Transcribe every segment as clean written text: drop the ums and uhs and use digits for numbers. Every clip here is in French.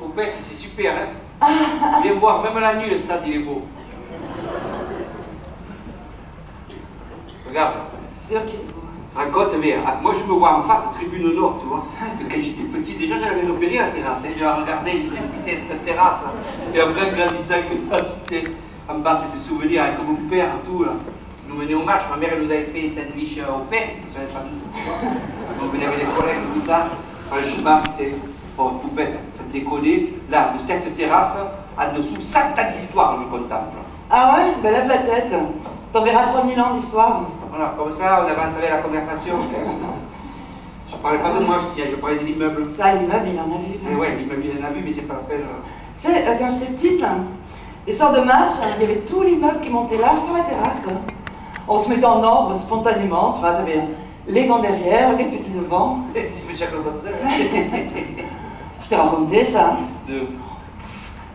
Poupette, c'est super, hein. Viens voir, même la nuit, le stade, il est beau. Regarde. Sûr qu'il est beau. Tu te rends compte, mais moi je me vois en face, tribune nord, tu vois. Que quand j'étais petit, déjà j'avais repéré la terrasse. Je la regardais, je disais, putain, cette terrasse. Et après, en grandissant, putain, en bas, c'est des souvenirs avec mon père, tout là. Nous venait au match, ma mère elle nous avait fait sandwich au pain, parce qu'on n'avait pas de sous, tu vois. On venait avec des collègues, tout ça. Franchement, putain, oh, Poupette, ça te déconne. Là, de cette terrasse, en dessous, 100 ans d'histoire, je contemple. Ah ouais? Ben lève la tête. T'en verras 3000 ans d'histoire. Voilà, comme ça, on avance avec la conversation. Je parlais pas de moi, je parlais de l'immeuble. Ça, l'immeuble, il en a vu. Mais ouais, l'immeuble, il en a vu, mais c'est pas la peine. Tu sais, quand j'étais petite, les soirs de match, il y avait tout l'immeuble qui montait là, sur la terrasse. On se mettait en ordre spontanément, tu vois, t'avais les grands derrière, les petits devant. Je me cherche le contraire. Je t'ai raconté ça. De...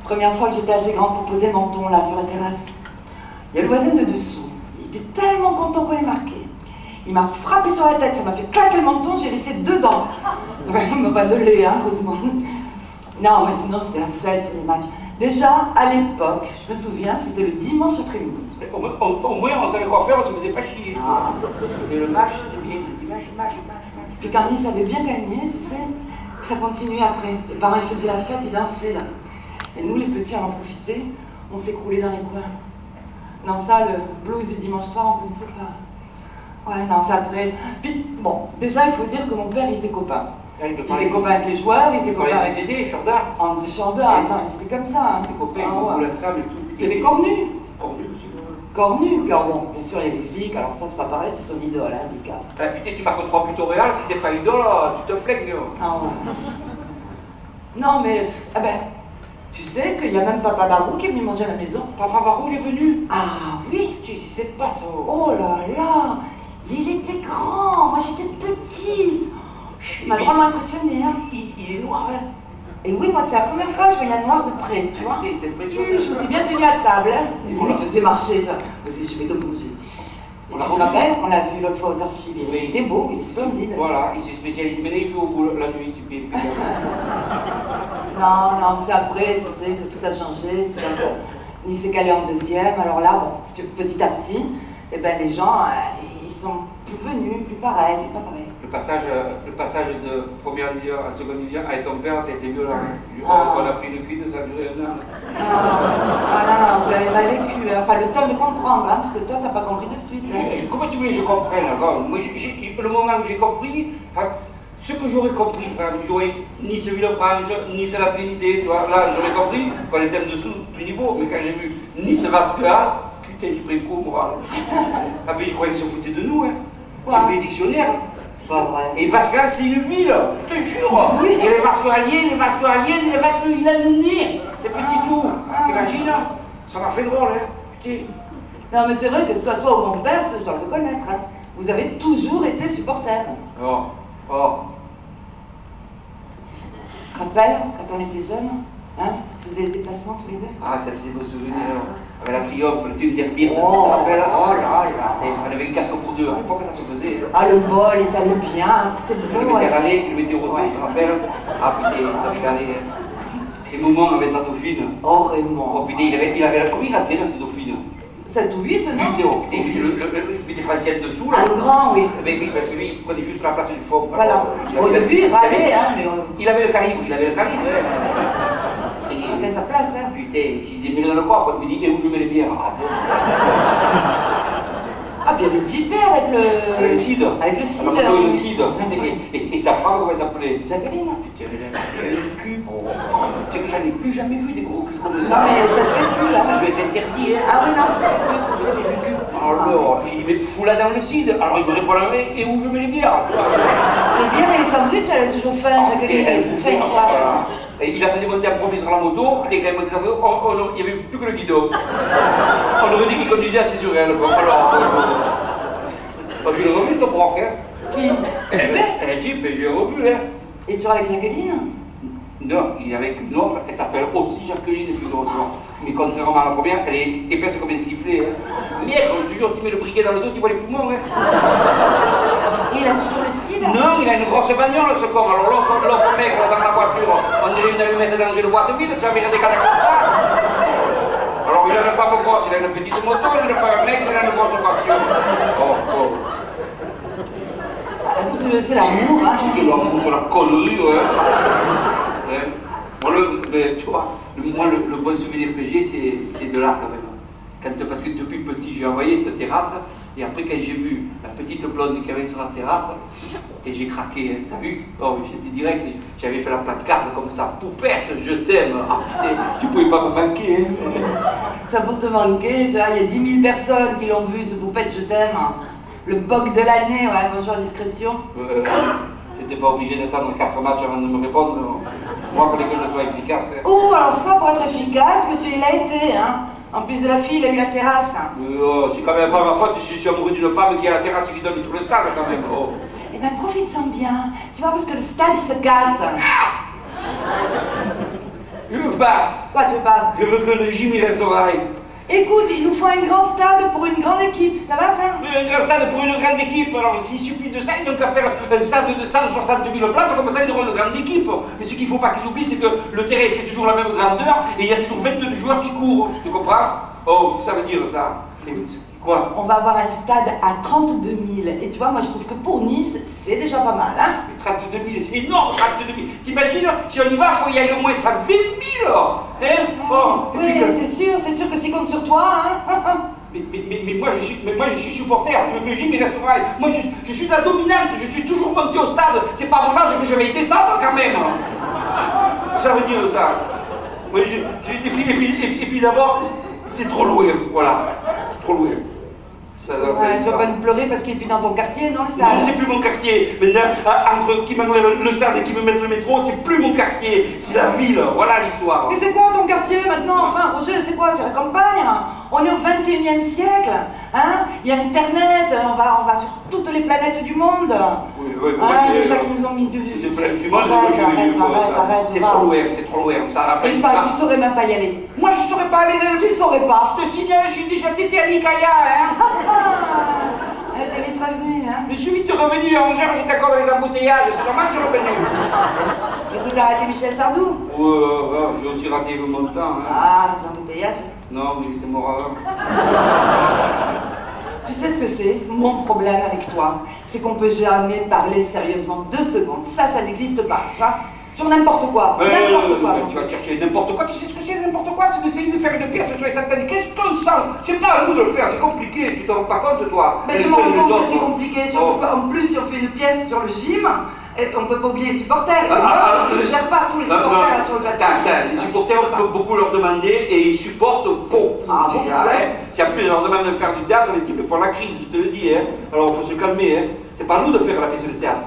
Première fois que j'étais assez grande pour poser le menton là, sur la terrasse. Il y a le voisin de dessous. Il était tellement content qu'on l'ait marqué. Il m'a frappé sur la tête, ça m'a fait claquer le menton, j'ai laissé 2 dents. Ouais, il m'a pas de lait, hein, heureusement. Non, mais sinon c'était la fête, les matchs. Déjà, à l'époque, je me souviens, c'était le dimanche après-midi. Au moins, on savait quoi faire, on se faisait pas chier. Ah. Et le match, c'est bien, le match. Puis quand Nice avait bien gagné, tu sais, ça continuait après. Les parents ils faisaient la fête, ils dansaient là. Et nous, les petits, on en profitait, on s'écroulait dans les coins. Non, ça, le blues du dimanche soir, on connaissait pas. Ouais, non, c'est après. Puis, bon, déjà, il faut dire que mon père, il était copain. Il était copain avec les joueurs, il était copain avec Dédé, Chardin. André Chardin, attends, c'était comme ça. Hein. C'était copain, Ah, je ouais. voulais ça, mais tout. Il y avait Cornu. Cornu aussi. Cornu, puis alors bon, bien sûr, il y avait Vic, alors ça, c'est pas pareil, c'était son idole, hein, Vic. Ah, putain, tu marques 3 buts au Real, si t'es pas idole, tu te flingues. Ah ouais. Non, mais, ah ben, tu sais qu'il y a même Papa Barou qui est venu manger à la maison. Papa Barou, il est venu. Ah oui. Tu sais, c'est pas ça. Oh là là, il était grand, moi j'étais petite. Il m'a vraiment impressionné, hein. Il est noir, hein. Et oui, moi c'est la première fois que je voyais un noir de près, tu vois. C'est impressionnant. Je me suis bien tenue à table, hein. On le faisait marcher, tu vois. Je vais te bouger. Tu te rappelles, on l'a vu l'autre fois aux archives, il était beau, il est splendide. Voilà, il s'est spécialisé, mais là il joue au bout la nuit, c'est bien. Non, c'est après, tu sais, que tout a changé, c'est quand Nice s'est calé en deuxième, alors là, bon, si tu veux, petit à petit, eh ben les gens, ils sont plus venus, plus pareil, c'est pas pareil. Le passage de première division à seconde division avec ton père, ça a été violent. Ah. On a pris une cuite, ça a duré 1 an. Ah non, vous l'avez mal vécu, hein. Enfin le temps de comprendre, hein, parce que toi, t'as pas compris de suite. Hein. Comment tu voulais que je comprenne avant? Moi, le moment où j'ai compris, ce que j'aurais compris, j'aurais Nice-Villefranche, Nice-la-Trinité, tu vois, là j'aurais compris qu'on était en dessous du niveau, mais quand j'ai vu Nice-Vasquez, putain, j'ai pris le coup, moi. Après, je croyais qu'ils se foutaient de nous, hein. J'ai pris les dictionnaires. C'est pas vrai. Et Vasquez, c'est une ville, je te jure. Oui. Il y a les Vasqualiens, les Vasqualiennes, les Vasqualiennes, les petits tout. T'imagines? Ça m'a fait drôle, hein. Putain. Non, mais c'est vrai que soit toi ou mon père, ça je dois le reconnaître, hein. Vous avez toujours été supporters. Oh. Tu te rappelles, quand on était jeunes, hein, on faisait des déplacements tous les deux. Ah, ça c'est des beaux souvenirs. Avec la Triomphe, le tube d'Herbire, tu te Oh rappelles? là là. On avait une casque pour 2, à l'époque ça se faisait. Ah, le bol, il t'allait bien, c'était Tu le beau. mettais ouais. râlé, tu le mettais roté, Ouais. tu te rappelles? Ah putain, ça régalait. Les moments avec sa dauphine. Oh, Oh Raymond. putain, il avait combien il rentrait dans cette dauphine? 7 ou 8, non? Putain, oh, putain, il mettait Francienne dessous là. Ah, le grand, oui. Mais oui, parce que lui, il prenait juste la place du fond. Voilà. Au début, il râlait, hein, mais Il avait le calibre, hein. chacun sa place, hein. Putain, je disais, mets-le dans le coffre, il me dit, et où je mets les bières? Ah, bon. Ah, puis il y avait J.P. avec le... Avec le CID. Avec le CID. Ah, le CID. Et sa femme, comment elle s'appelait? Jacqueline. Putain, elle avait un cul. Tu sais que j'en ai plus jamais vu des gros culs comme Non, ça. mais ça se fait plus, là. Ça doit être interdit, hein. Ah oui, non, ça se fait plus, ça se fait plus. Le cul. Alors, j'ai dit, mais fous-la dans le CID. Alors, il me répond, et où je mets les bières? Les bières et les sandwichs, elle avait toujours faim, Jacqueline. Elle avait faim et soif. Et il a fait monter un premier sur la moto, puis quand il montait sur la moto, il n'y avait plus que le guidon. On aurait dit qu'il conduisait assis sur elle. Alors, je l'ai revu, ce broc, hein. Qui? J.P. Jeep, j'ai revu, hein. Et tu vois avec Jacqueline? Non, il y avait une autre, elle s'appelle aussi Jacqueline, excuse-moi. Mais contrairement à la première, elle est épaisse comme un sifflet, hein. Merde, je te jure, tu mets le briquet dans le dos, tu vois les poumons, hein. Et il a toujours le CID? Non, il a une grosse bagnole, ce con. Alors l'autre mec, là, dans la voiture, on dirait une allumette dans une boîte vide, tu as viré des catacostales. Alors il a une femme grosse, il a une petite moto, il a une femme mec, il a une grosse voiture. Oh. C'est l'amour, hein. C'est l'amour, c'est la connerie, ouais. Bon, mais, tu vois, moi, le bon souvenir que j'ai, c'est de là, quand même. Parce que depuis petit, j'ai envoyé cette terrasse, et après, quand j'ai vu la petite blonde qui avait sur la terrasse, et j'ai craqué, hein, t'as vu? Oh, j'étais direct, j'avais fait la placard comme ça, poupette, je t'aime. Ah putain, tu pouvais pas me manquer, hein. Ça pour te manquer, tu vois, il y a 10 000 personnes qui l'ont vu, ce poupette, je t'aime. Le bug de l'année, ouais, bonjour, discrétion. J'étais pas obligé d'attendre 4 matchs avant de me répondre. Moi, il fallait que je sois efficace. Hein. Oh, alors ça, pour être efficace, monsieur, il a été, hein. En plus de la fille, il a eu la terrasse. C'est quand même pas ma faute si je suis amoureux d'une femme qui a la terrasse qui donne sur le stade, quand même. Oh. Eh ben, profite-en bien. Tu vois, parce que le stade, il se casse. Je veux pas. Quoi, tu veux pas? Je veux que le gym il reste pareil. Écoute, il nous faut un grand stade pour une grande équipe, ça va ça? Un grand stade pour une grande équipe, alors s'il suffit de ça, ils n'ont qu'à faire un stade de 160 000 places, comme ça ils auront une grande équipe. Mais ce qu'il ne faut pas qu'ils oublient, c'est que le terrain fait toujours la même grandeur et il y a toujours 22 joueurs qui courent, tu comprends? Oh, ça veut dire ça. Écoute, quoi? On va avoir un stade à 32 000, et tu vois, moi je trouve que pour Nice, c'est déjà pas mal, hein? 32 000, c'est énorme, 32 000. T'imagines, si on y va, il faut y aller au moins 120 000, hein? Oh, oui, c'est sûr que s'il compte sur toi, hein? Mais moi je suis supporter, je veux que le gym il reste pareil. Moi je suis la dominante, je suis toujours monté au stade, c'est pas mon âge que je vais y descendre quand même. Ça veut dire ça. Moi j'ai des filles et puis d'abord, c'est trop loin, voilà. Trop loin. Ouais, tu vas pas nous pleurer parce qu'il est plus dans ton quartier, non, le stade? Non, c'est plus mon quartier. Maintenant, entre qui m'enlève le stade et qui me mettent le métro, c'est plus mon quartier. C'est la ville. Voilà l'histoire. Mais c'est quoi ton quartier maintenant? Enfin, Roger, c'est quoi? C'est la campagne? On est au 21e siècle, hein? Il y a Internet, on va sur toutes les planètes du monde. Oui, hein, déjà qu'ils nous ont mis du planètes du monde, arrête, c'est trop loin, ça rappelle. Mais je parle, tu saurais même pas y aller. Moi, je saurais pas aller. Tu saurais pas. Je te signale, je suis déjà tété à Nikaya, hein? T'es vite revenu, hein? Mais je suis vite revenu, à 11h, j'étais encore dans les embouteillages, c'est normal que je suis revenu. Du coup, t'as raté Michel Sardou? Ouais, j'ai aussi raté mon temps, hein. Ah, les embouteillages? Non, mais j'étais mort avant. Tu sais ce que c'est? Mon problème avec toi, c'est qu'on peut jamais parler sérieusement 2 secondes. Ça n'existe pas, tu vois? Sur n'importe quoi, n'importe quoi. Tu vas chercher n'importe quoi, tu sais ce que c'est n'importe quoi? C'est d'essayer de faire une pièce sur les centaines. Qu'est-ce qu'on sent? C'est pas à nous de le faire, c'est compliqué, tu t'en rends pas compte toi? Mais je me rends compte que c'est compliqué, surtout qu'en plus si on fait une pièce sur le gym, on peut pas oublier les supporters. Je gère pas tous les supporters là, sur le plateau. Les supporters, on peut beaucoup leur demander et ils supportent beaucoup déjà. Hein. Si en plus on leur demande de faire du théâtre, les types font la crise, je te le dis. Hein. Alors il faut se calmer. Hein. C'est pas à nous de faire la pièce de théâtre.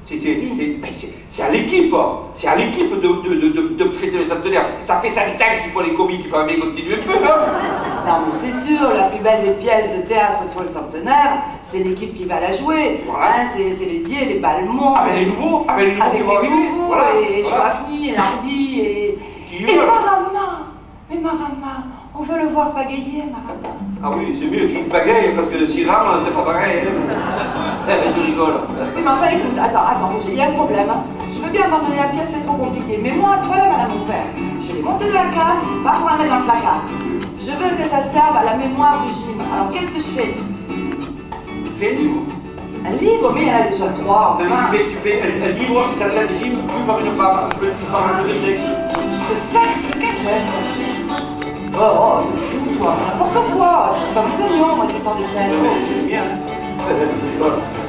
C'est à l'équipe, de fêter le centenaire. Ça fait 5 ans qu'il faut les comiques qui peuvent bien continuer un peu, hein. Non mais c'est sûr, la plus belle des pièces de théâtre sur le centenaire, c'est l'équipe qui va la jouer. Voilà. Hein, c'est les Dier, les Balmont. Avec les nouveaux qui vont arriver. Voilà. Et Chouafny, et Larbi, et Marama. Mais Marama, on veut le voir pagayer, Marama. Ah oui, c'est mieux qu'il pagaille, parce que si rame, c'est pas pareil. Tu rigoles. Oui, mais enfin, écoute, attends, Roger, il y a un problème. Je veux bien abandonner la pièce, c'est trop compliqué. Mais moi, tu vois là, madame mon père, je l'ai montée de la cave, c'est pas pour la mettre dans le placard. Je veux que ça serve à la mémoire du gym. Alors, qu'est-ce que je fais? Tu fais un livre. Un livre? Mais il y en a déjà 3. Enfin. Tu fais un livre qui s'appelle le gym vu par une femme. Tu parles de sexe. De sexe? Qu'est-ce que c'est? Oh, t'es fou, toi. N'importe quoi. C'est pas mignon, moi, qui sors des fesses. C'est bien.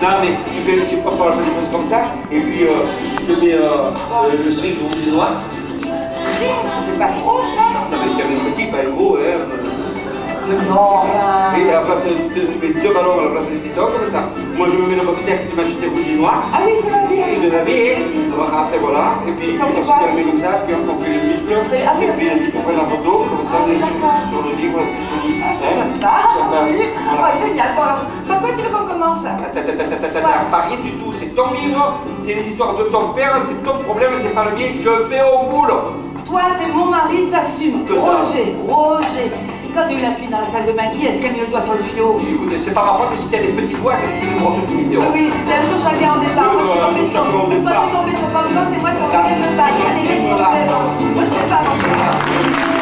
Non, mais tu peux parler des choses comme ça, et puis tu te mets le string rouge et noir. String? C'est pas trop, ça? Non, mais tu as un petit, pas un gros, hein. Mais non, et à la place, tu mets 2 ballons à la place des tétons, comme ça. Moi, je me mets le boxer que tu m'as acheté rouge et noir. Ah oui, tu vas bien. Et de la vie, après voilà. Et puis, on se termine comme ça, puis on fait le muscle. Et puis, on prend la photo, comme ça, sur le livre, c'est joli. C'est sympa. Ouais, génial. Bon, alors, par quoi tu veux qu'on commence? Pas rien du tout, c'est ton livre, c'est les histoires de ton père, c'est ton problème, c'est pas le mien, je vais au boulot. Toi, t'es mon mari, t'assumes. Roger. Quand t'as eu la fille dans la salle de bain, qui est-ce qui a mis le doigt sur le tuyau? Écoute, c'est pas ma faute si t'as des petits doigts, qu'est-ce que tu me grosses fouilles. Oui, c'était un jour chacun en départ. Moi, je suis tombée chaque monde Toi, départ. t'es tombé sur Pampelon et moi sur le modèle de paille. Allez, laisse-moi faire. Moi, je sais pas, mon chéri.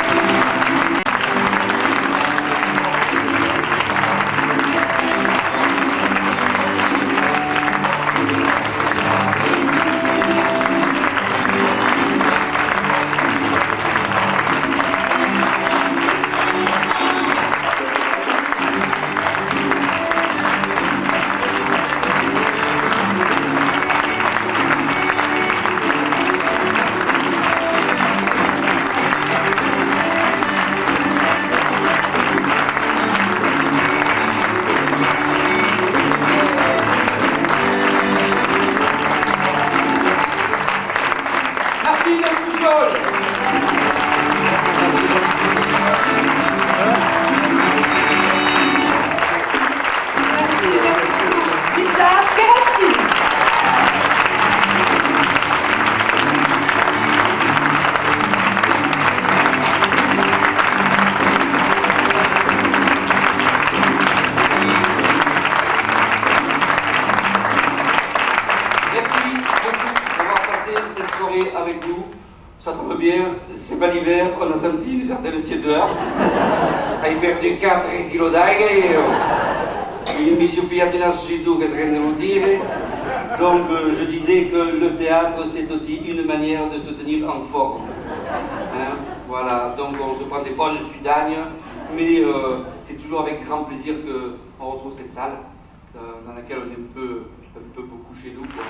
Avec nous, ça tombe bien, c'est pas l'hiver, on a senti une certaine tiédeur. Hai perdu 4 kg d'aigua et il mi suis piato innanzitutto, qu'est-ce que devo dire. Donc je disais que le théâtre c'est aussi une manière de se tenir en forme. Hein, voilà, donc on se prend des bonnes sudagnes, mais c'est toujours avec grand plaisir qu'on retrouve cette salle dans laquelle on est un peu beaucoup chez nous, quoi.